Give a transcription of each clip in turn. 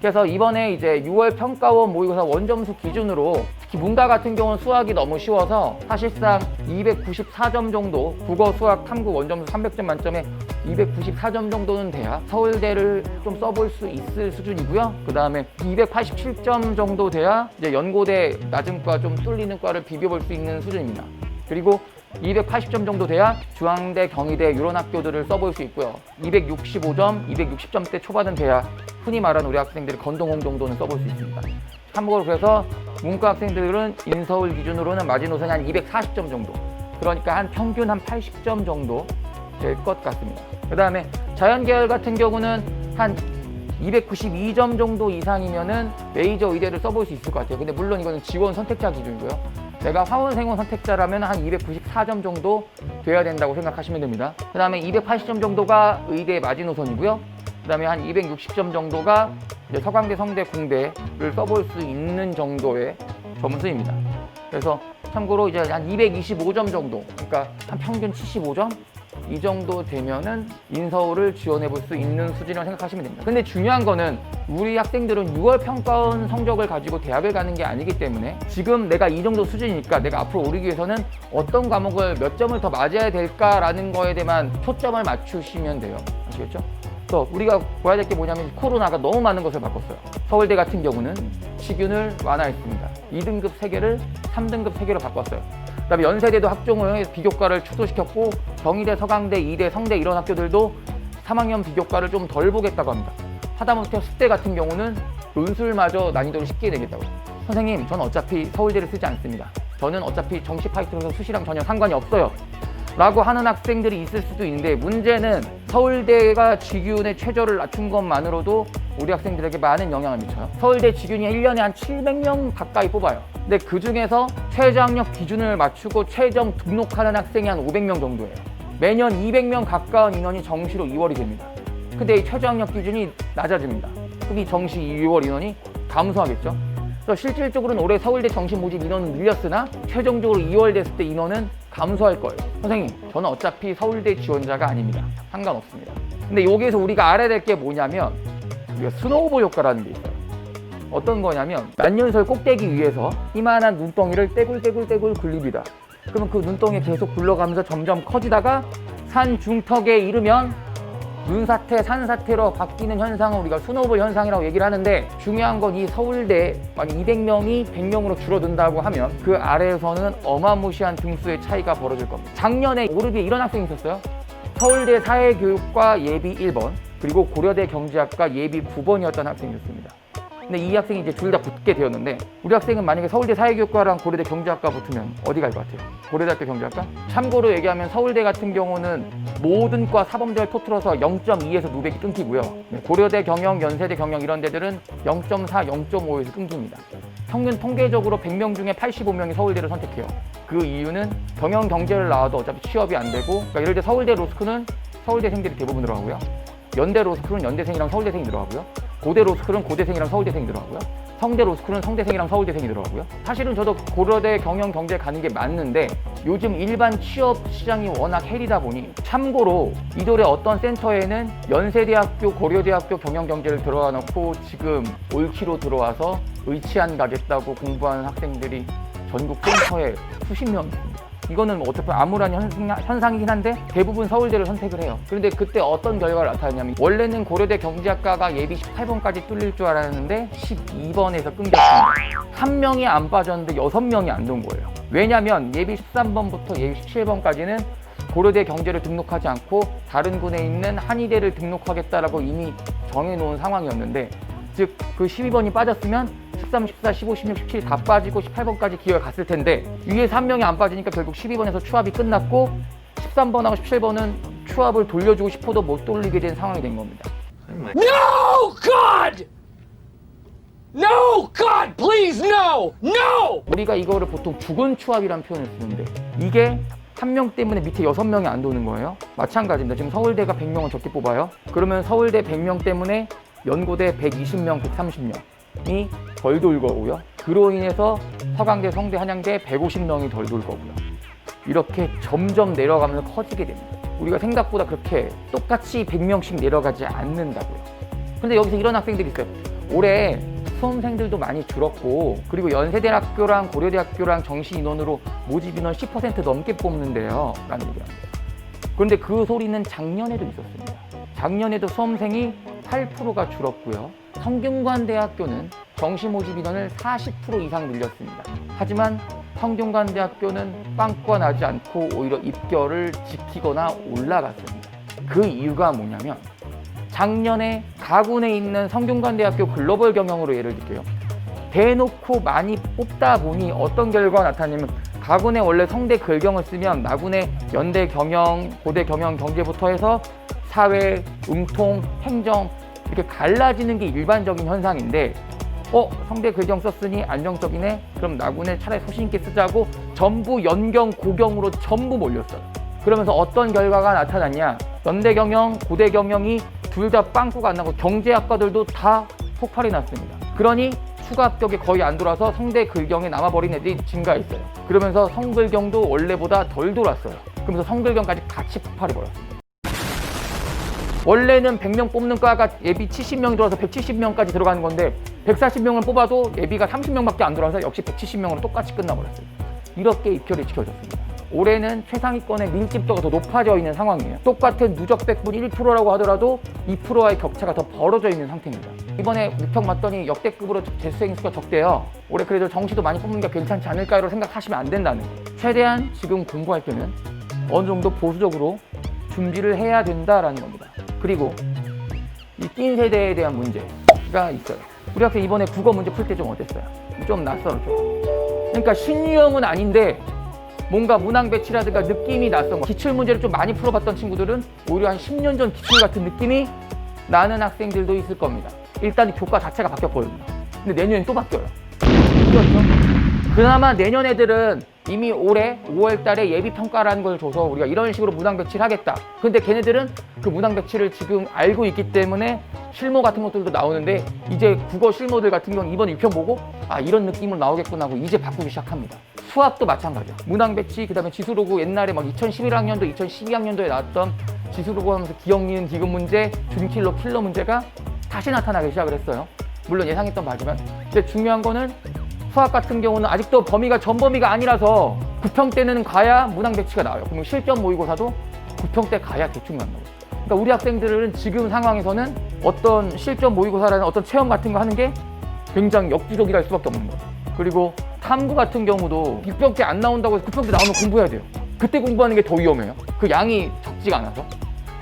그래서 이번에 이제 6월 평가원 모의고사 원점수 기준으로 특히 문과 같은 경우는 수학이 너무 쉬워서 사실상 294점 정도, 국어, 수학, 탐구 원점수 300점 만점에 294점 정도는 돼야 서울대를 좀 써볼 수 있을 수준이고요. 그 다음에 287점 정도 돼야 이제 연고대 낮은 과 좀 뚫리는 과를 비벼볼 수 있는 수준입니다. 그리고 280점 정도 돼야 중앙대, 경희대 이런 학교들을 써볼 수 있고요. 265점, 260점대 초반은 돼야 흔히 말하는 우리 학생들이 건동홍 정도는 써볼 수 있습니다. 참고로 그래서 문과 학생들은 인서울 기준으로는 마지노선이 한 240점 정도, 그러니까 한 평균 한 80점 정도 될 것 같습니다. 그 다음에 자연계열 같은 경우는 한 292점 정도 이상이면은 메이저 의대를 써볼 수 있을 것 같아요. 근데 물론 이거는 지원 선택자 기준이고요. 내가 화원생원 선택자라면 한 294점 정도 돼야 된다고 생각하시면 됩니다. 그 다음에 280점 정도가 의대 마지노선이고요. 그 다음에 한 260점 정도가 이제 서강대, 성대, 공대를 써볼 수 있는 정도의 점수입니다. 그래서 참고로 이제 한 225점 정도, 그러니까 한 평균 75점? 이 정도 되면은 인서울을 지원해 볼 수 있는 수준이라고 생각하시면 됩니다. 근데 중요한 거는 우리 학생들은 6월 평가원 성적을 가지고 대학을 가는 게 아니기 때문에 지금 내가 이 정도 수준이니까 내가 앞으로 오르기 위해서는 어떤 과목을 몇 점을 더 맞아야 될까라는 거에 대한 초점을 맞추시면 돼요. 아시겠죠? 또 우리가 봐야 될 게 뭐냐면 코로나가 너무 많은 것을 바꿨어요. 서울대 같은 경우는 시균을 완화했습니다. 2등급 3개를 3등급 3개로 바꿨어요. 그 다음에 연세대도 학종을 해서 비교과를 축소시켰고 경희대, 서강대, 이대, 성대 이런 학교들도 3학년 비교과를 좀 덜 보겠다고 합니다. 하다못해 숙대 같은 경우는 논술마저 난이도를 쉽게 내겠다고. 선생님, 저는 어차피 서울대를 쓰지 않습니다. 저는 어차피 정시 파이터에서 수시랑 전혀 상관이 없어요. 라고 하는 학생들이 있을 수도 있는데 문제는 서울대가 지균의 최저를 낮춘 것만으로도 우리 학생들에게 많은 영향을 미쳐요. 서울대 지균이 1년에 한 700명 가까이 뽑아요. 근데 그 중에서 최저학력 기준을 맞추고 최종 등록하는 학생이 한 500명 정도예요. 매년 200명 가까운 인원이 정시로 2월이 됩니다. 근데 이 최저학력 기준이 낮아집니다. 그럼 이 정시 2월 인원이 감소하겠죠. 그래서 실질적으로는 올해 서울대 정시 모집 인원은 늘렸으나 최종적으로 2월 됐을 때 인원은 감소할 거예요. 선생님, 저는 어차피 서울대 지원자가 아닙니다. 상관없습니다. 근데 여기에서 우리가 알아야 될 게 뭐냐면 우리가 스노우볼 효과라는 게 있어요. 어떤 거냐면 만년설 꼭대기 위에서 이만한 눈덩이를 떼굴떼굴 굴립니다. 그러면 그 눈덩이 계속 굴러가면서 점점 커지다가 산 중턱에 이르면 눈사태, 산사태로 바뀌는 현상을 우리가 스노우볼 현상이라고 얘기를 하는데 중요한 건 이 서울대 만약 200명이 100명으로 줄어든다고 하면 그 아래에서는 어마무시한 등수의 차이가 벌어질 겁니다. 작년에 오르비에 이런 학생이 있었어요. 서울대 사회교육과 예비 1번 그리고 고려대 경제학과 예비 9번이었던 학생이었습니다. 근데 이 학생이 이제 둘 다 붙게 되었는데 우리 학생은 만약에 서울대 사회교육과랑 고려대 경제학과 붙으면 어디 갈 것 같아요? 고려대학교 경제학과? 참고로 얘기하면 서울대 같은 경우는 모든 과 사범절 토틀어서 0.2에서 누백이 끊기고요. 고려대 경영, 연세대 경영 이런 데들은 0.4, 0.5에서 끊깁니다. 평균 통계적으로 100명 중에 85명이 서울대를 선택해요. 그 이유는 경영 경제를 나와도 어차피 취업이 안 되고 그러니까 예를 들어 서울대 로스쿨은 서울대생들이 대부분 들어가고요. 연대 로스쿨은 연대생이랑 서울대생이 들어가고요. 고대 로스쿨은 고대생이랑 서울대생이 들어가고요. 성대 로스쿨은 성대생이랑 서울대생이 들어가고요. 사실은 저도 고려대 경영 경제 가는 게 맞는데 요즘 일반 취업 시장이 워낙 헬이다 보니 참고로 이돌의 어떤 센터에는 연세대학교, 고려대학교 경영 경제를 들어와 놓고 지금 올키로 들어와서 의치안 가겠다고 공부하는 학생들이 전국 센터에 수십 명 있습니다. 이거는 어차피 암울한 현상이긴 한데 대부분 서울대를 선택을 해요. 그런데 그때 어떤 결과를 나타냈냐면 원래는 고려대 경제학과가 예비 18번까지 뚫릴 줄 알았는데 12번에서 끊겼습니다. 한 명이 안 빠졌는데 6명이 안 든 거예요. 왜냐면 예비 13번부터 예비 17번까지는 고려대 경제를 등록하지 않고 다른 군에 있는 한의대를 등록하겠다라고 이미 정해놓은 상황이었는데 즉 그 12번이 빠졌으면 13, 14, 15, 16, 17 다 빠지고 18번까지 기회가 갔을 텐데 위에서 한 명이 안 빠지니까 결국 12번에서 추합이 끝났고 13번하고 17번은 추합을 돌려주고 싶어도 못 돌리게 된 상황이 된 겁니다. No, God! No, God, please, no! No! 우리가 이거를 보통 죽은 추합이라는 표현을 쓰는데 이게 한 명 때문에 밑에 6명이 안 도는 거예요. 마찬가지입니다. 지금 서울대가 100명을 적게 뽑아요. 그러면 서울대 100명 때문에 연고대 120명, 130명이 덜 돌 거고요. 그로 인해서 서강대, 성대, 한양대 150명이 덜 돌 거고요. 이렇게 점점 내려가면서 커지게 됩니다. 우리가 생각보다 그렇게 똑같이 100명씩 내려가지 않는다고요. 근데 여기서 이런 학생들이 있어요. 올해 수험생들도 많이 줄었고, 그리고 연세대학교랑 고려대학교랑 정시 인원으로 모집 인원 10% 넘게 뽑는데요 라는 얘기합니다. 그런데 그 소리는 작년에도 있었습니다. 작년에도 수험생이 8%가 줄었고요. 성균관대학교는 정시 모집 인원을 40% 이상 늘렸습니다. 하지만 성균관대학교는 빵꾸가 나지 않고 오히려 입결을 지키거나 올라갔습니다. 그 이유가 뭐냐면, 작년에 가군에 있는 성균관대학교 글로벌 경영으로 예를 들게요. 대놓고 많이 뽑다 보니 어떤 결과가 나타나냐면, 가군에 원래 성대 글경을 쓰면 나군에 연대 경영, 고대 경영, 경제부터 해서 사회, 음통, 행정 이렇게 갈라지는 게 일반적인 현상인데, 성대 글경 썼으니 안정적이네? 그럼 나군에 차라리 소신 있게 쓰자고 전부 연경, 고경으로 전부 몰렸어요. 그러면서 어떤 결과가 나타났냐? 연대 경영, 고대 경영이 둘 다 빵꾸가 안 나고 경제학과들도 다 폭발이 났습니다. 그러니 추가 합격이 거의 안 돌아서 성대 글경에 남아버린 애들이 증가했어요. 그러면서 성글경도 원래보다 덜 돌았어요. 그러면서 성글경까지 같이 폭발해버렸습니다. 원래는 100명 뽑는 과가 예비 70명 들어서 170명까지 들어가는 건데 140명을 뽑아도 예비가 30명밖에 안 들어와서 역시 170명으로 똑같이 끝나버렸어요. 이렇게 입결이 지켜졌습니다. 올해는 최상위권의 밀집도가 더 높아져 있는 상황이에요. 똑같은 누적 백분 1%라고 하더라도 2%와의 격차가 더 벌어져 있는 상태입니다. 이번에 육평 맞더니 역대급으로 재수생 수가 적대요. 올해 그래도 정시도 많이 뽑는 게 괜찮지 않을까요? 생각하시면 안 된다는 거예요. 최대한 지금 공부할 때는 어느 정도 보수적으로 준비를 해야 된다라는 겁니다. 그리고 이 낀 세대에 대한 문제가 있어요. 우리 학생 이번에 국어 문제 풀 때 좀 어땠어요? 좀 낯설었죠. 그러니까 신유형은 아닌데 뭔가 문항 배치라든가 느낌이 낯선 거. 기출 문제를 좀 많이 풀어봤던 친구들은 오히려 한 10년 전 기출 같은 느낌이 나는 학생들도 있을 겁니다. 일단 교과 자체가 바뀌었거든요. 근데 내년엔 또 바뀌어요. 그렇죠? 그나마 내년 애들은 이미 올해 5월 달에 예비평가라는 걸 줘서 우리가 이런 식으로 문항 배치를 하겠다. 근데 걔네들은 그 문항 배치를 지금 알고 있기 때문에 실무 같은 것들도 나오는데, 이제 국어 실무들 같은 경우는 이번 1편 보고 이런 느낌으로 나오겠구나 하고 이제 바꾸기 시작합니다. 수학도 마찬가지야. 문항 배치, 그 다음에 지수로그, 옛날에 막 2011학년도, 2012학년도에 나왔던 지수로그 하면서 기억, 니은, 디귿 문제, 준킬러, 킬러 문제가 다시 나타나기 시작을 했어요. 물론 예상했던 바지만. 근데 중요한 거는 수학 같은 경우는 아직도 범위가 전범위가 아니라서 9평 때는 가야 문항 배치가 나와요. 그럼 실전 모의고사도 9평 때 가야 대충 나와요. 그러니까 우리 학생들은 지금 상황에서는 어떤 실전 모의고사라는 어떤 체험 같은 거 하는 게 굉장히 역부족이라 할 수밖에 없는 거예요. 그리고 탐구 같은 경우도 6평 때 안 나온다고 해서 9평 때 나오면 공부해야 돼요. 그때 공부하는 게 더 위험해요. 그 양이 적지가 않아서.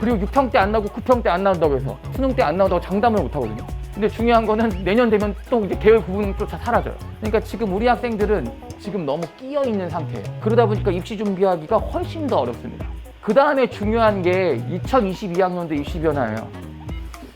그리고 6평 때 안 나오고 9평 때 안 나온다고 해서 수능 때 안 나온다고 장담을 못 하거든요. 근데 중요한 거는 내년 되면 또 이제 계열 구분조차 사라져요. 그러니까 지금 우리 학생들은 지금 너무 끼어 있는 상태예요. 그러다 보니까 입시 준비하기가 훨씬 더 어렵습니다. 그 다음에 중요한 게 2022학년도 입시 변화예요.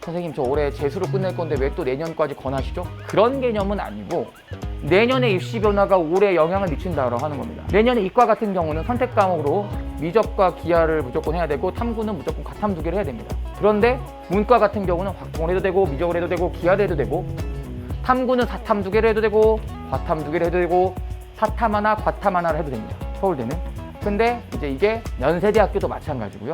선생님, 저 올해 재수로 끝낼 건데 왜 또 내년까지 권하시죠? 그런 개념은 아니고, 내년의 입시 변화가 올해 영향을 미친다고 하는 겁니다. 내년에 이과 같은 경우는 선택 과목으로 미적과 기하를 무조건 해야 되고, 탐구는 무조건 과탐 2개를 해야 됩니다. 그런데 문과 같은 경우는 확통을 해도 되고, 미적을 해도 되고, 기하를 해도 되고, 탐구는 사탐 2개를 해도 되고, 과탐 2개를 해도 되고, 사탐 하나, 과탐 하나를 해도 됩니다. 서울대는. 근데 이제 이게 연세대학교도 마찬가지고요.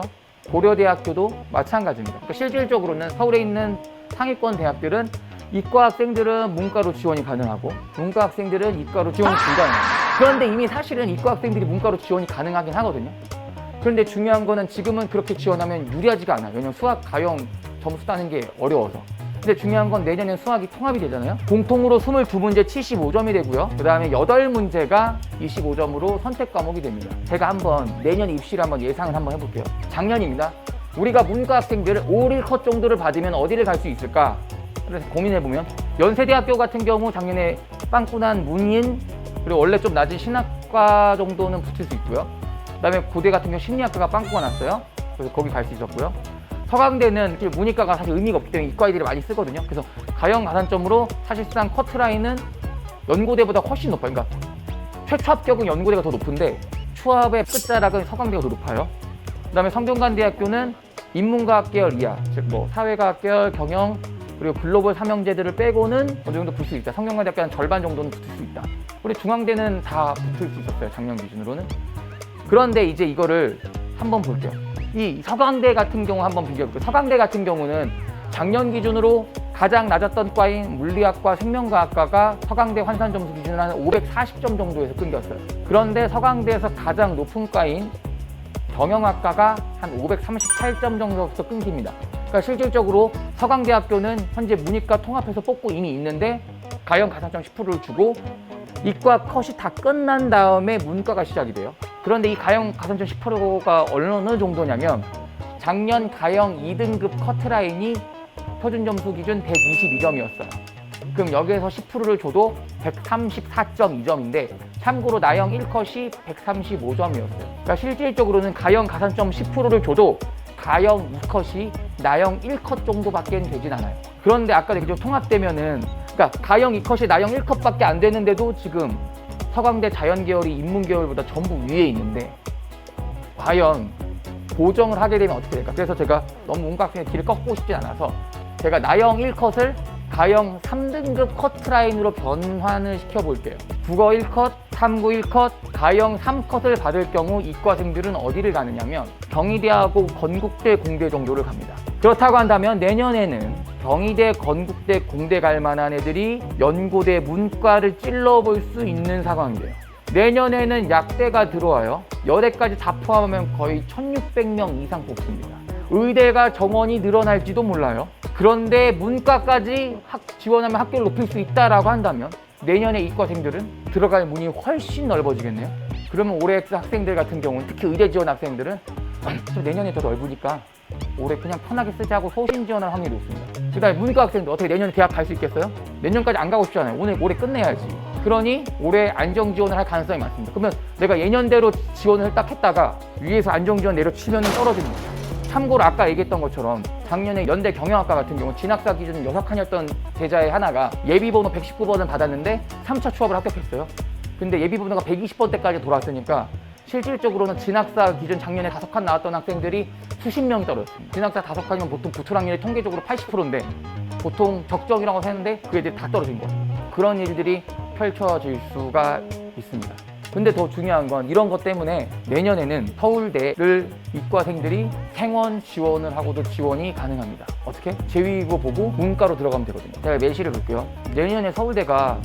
고려대학교도 마찬가지입니다. 그러니까 실질적으로는 서울에 있는 상위권 대학들은 이과 학생들은 문과로 지원이 가능하고, 문과 학생들은 이과로 지원이 불가능합니다. 그런데 이미 사실은 이과 학생들이 문과로 지원이 가능하긴 하거든요. 그런데 중요한 거는 지금은 그렇게 지원하면 유리하지가 않아요. 왜냐면 수학, 가형 점수 따는 게 어려워서. 근데 중요한 건 내년엔 수학이 통합이 되잖아요. 공통으로 22문제 75점이 되고요. 그 다음에 8문제가 25점으로 선택 과목이 됩니다. 제가 한번 내년 입시를 한번 예상을 한번 해볼게요. 작년입니다. 우리가 문과 학생들을 5, 1컷 정도를 받으면 어디를 갈 수 있을까? 그래서 고민해보면 연세대학교 같은 경우 작년에 빵꾸난 문인, 그리고 원래 좀 낮은 신학과 정도는 붙을 수 있고요. 그 다음에 고대 같은 경우 심리학과가 빵꾸가 났어요. 그래서 거기 갈 수 있었고요. 서강대는 문이과가 사실 의미가 없기 때문에 이과애들이 많이 쓰거든요. 그래서 가형 가산점으로 사실상 커트라인은 연고대보다 훨씬 높아요. 그러니까 최초 합격은 연고대가 더 높은데 추합의 끝자락은 서강대가 더 높아요. 그 다음에 성균관대학교는 인문과학 계열 이하, 즉 뭐 사회과학 계열, 경영, 그리고 글로벌 삼형제들을 빼고는 어느 정도 붙을 수 있다. 성균관대학교 한 절반 정도는 붙을 수 있다. 우리 중앙대는 다 붙을 수 있었어요. 작년 기준으로는. 그런데 이제 이거를 한번 볼게요. 이 서강대 같은 경우 한번 비교해볼게요. 서강대 같은 경우는 작년 기준으로 가장 낮았던 과인 물리학과 생명과학과가 서강대 환산 점수 기준으로 한 540점 정도에서 끊겼어요. 그런데 서강대에서 가장 높은 과인 경영학과가 한 538점 정도에서 끊깁니다. 그러니까 실질적으로 서강대학교는 현재 문이과 통합해서 뽑고 이미 있는데 가형 가산점 10%를 주고 이과 컷이 다 끝난 다음에 문과가 시작이 돼요. 그런데 이 가형 가산점 10%가 어느 정도냐면 작년 가형 2등급 커트라인이 표준 점수 기준 122점이었어요. 그럼 여기에서 10%를 줘도 134.2점인데 참고로 나형 1컷이 135점이었어요. 그러니까 실질적으로는 가형 가산점 10%를 줘도 가형 2컷이 나형 1컷 정도밖에 되진 않아요. 그런데 아까 얘기했죠. 통합되면은 그러니까 가형 2컷이 나형 1컷밖에 안 되는데도 지금 서강대 자연계열이 인문계열보다 전부 위에 있는데 과연 보정을 하게 되면 어떻게 될까? 그래서 제가 너무 문과학생의 길을 꺾고 싶지 않아서 제가 나형 1컷을 가형 3등급 커트라인으로 변환을 시켜볼게요. 국어 1컷, 탐구 1컷, 가형 3컷을 받을 경우 이과생들은 어디를 가느냐면 경희대하고 건국대, 공대 정도를 갑니다. 그렇다고 한다면 내년에는 경희대, 건국대, 공대 갈 만한 애들이 연고대 문과를 찔러볼 수 있는 상황이에요. 내년에는 약대가 들어와요. 여대까지 다 포함하면 거의 1600명 이상 뽑습니다. 의대가 정원이 늘어날지도 몰라요. 그런데 문과까지 지원하면 학교를 높일 수 있다라고 한다면 내년에 이과생들은 들어갈 문이 훨씬 넓어지겠네요. 그러면 올해 학생들 같은 경우는 특히 의대 지원 학생들은 내년에 더 넓으니까 올해 그냥 편하게 쓰자고 소신 지원할 확률이 높습니다. 그다음에 문과 학생들 어떻게 내년에 대학 갈 수 있겠어요? 내년까지 안 가고 싶잖아요. 올해 끝내야지. 그러니 올해 안정 지원을 할 가능성이 많습니다. 그러면 내가 예년대로 지원을 딱 했다가 위에서 안정 지원 내려치면 떨어지는 거죠. 참고로 아까 얘기했던 것처럼 작년에 연대 경영학과 같은 경우 진학사 기준 6칸이었던 제자의 하나가 예비번호 119번을 받았는데 3차 추합을 합격했어요. 근데 예비번호가 120번대까지 돌아왔으니까 실질적으로는 진학사 기준 작년에 5칸 나왔던 학생들이 수십 명이 떨어졌습니다. 진학사 5칸이면 보통 붙을 확률이 통계적으로 80%인데 보통 적정이라고 했는데 그 애들이 다 떨어진 거예요. 그런 일들이 펼쳐질 수가 있습니다. 근데 더 중요한 건 이런 것 때문에 내년에는 서울대를 이과생들이 생원 지원을 하고도 지원이 가능합니다. 어떻게? 제위고 보고 문과로 들어가면 되거든요. 제가 예시를 볼게요. 내년에 서울대가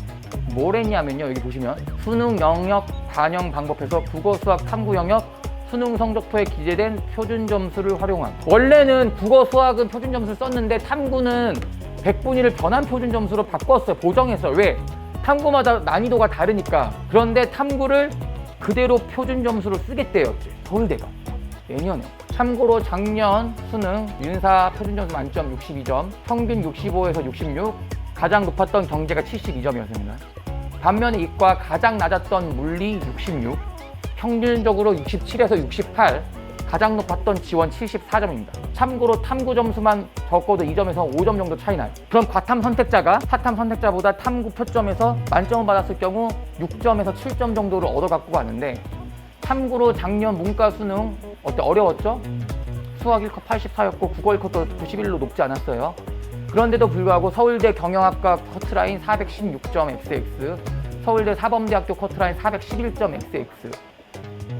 뭘 했냐면요. 여기 보시면 수능 영역 반영 방법에서 국어, 수학, 탐구 영역 수능 성적표에 기재된 표준 점수를 활용한. 원래는 국어, 수학은 표준 점수를 썼는데 탐구는 100분위 1을 변환 표준 점수로 바꿨어요. 보정했어요. 왜? 탐구마다 난이도가 다르니까. 그런데 탐구를 그대로 표준 점수로 쓰겠대요. 서울대가 내년에. 참고로 작년 수능 윤사 표준 점수 만점 62점, 평균 65에서 66, 가장 높았던 경제가 72점이었습니다. 반면에 이과 가장 낮았던 물리 66, 평균적으로 67에서 68, 가장 높았던 지원 74점입니다. 참고로 탐구 점수만 적어도 2점에서 5점 정도 차이 나요. 그럼 과탐 선택자가 사탐 선택자보다 탐구 표점에서 만점을 받았을 경우 6점에서 7점 정도를 얻어 갖고 가는데, 참고로 작년 문과 수능 어려웠죠? 수학 1컷 84였고 국어 1컷도 91로 높지 않았어요. 그런데도 불구하고 서울대 경영학과 커트라인 416점 XX, 서울대 사범대학교 커트라인 411점 XX,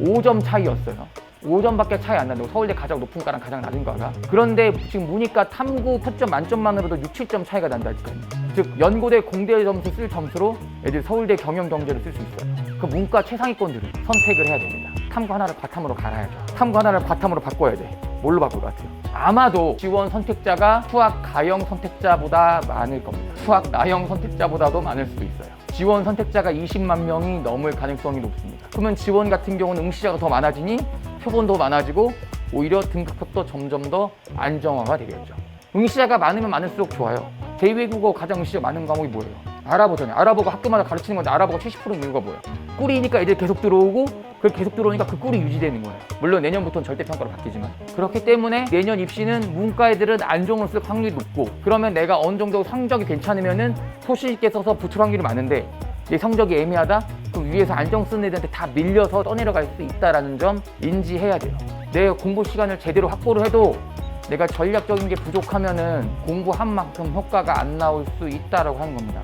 5점 차이였어요. 5점밖에 차이 안 난다고. 서울대 가장 높은 과랑 가장 낮은 과가. 그런데 지금 문이과 탐구 표점 만점만으로도 6, 7점 차이가 난다니까요. 즉 연고대 공대 점수 쓸 점수로 애들 서울대 경영 경제를 쓸 수 있어요. 그 문과 최상위권들을 선택을 해야 됩니다. 탐구 하나를 바탕으로 갈아야죠. 탐구 하나를 바탕으로 바꿔야 돼. 뭘로 바꿀 것 같아요? 아마도 지원 선택자가 수학 가형 선택자보다 많을 겁니다. 수학 나형 선택자보다도 많을 수도 있어요. 지원 선택자가 20만 명이 넘을 가능성이 높습니다. 그러면 지원 같은 경우는 응시자가 더 많아지니 표본도 많아지고 오히려 등급도 점점 더 안정화가 되겠죠. 응시자가 많으면 많을수록 좋아요. 제2외국어 가장 응시자가 많은 과목이 뭐예요? 아랍어잖아요. 아랍어가 학교마다 가르치는 건데 아랍어가 70%인 이유가 뭐예요? 꿀이니까 애들 계속 들어오고 그 계속 들어오니까 그 꿀이 유지되는 거예요. 물론 내년부터는 절대평가로 바뀌지만. 그렇기 때문에 내년 입시는 문과 애들은 안정을 쓸 확률이 높고, 그러면 내가 어느 정도 성적이 괜찮으면은 소신 있게 써서 붙을 확률이 많은데 내 성적이 애매하다? 그럼 위에서 안정 쓰는 애들한테 다 밀려서 떠내려갈 수 있다는 점 인지해야 돼요. 내 공부 시간을 제대로 확보를 해도 내가 전략적인 게 부족하면은 공부한 만큼 효과가 안 나올 수 있다라고 하는 겁니다.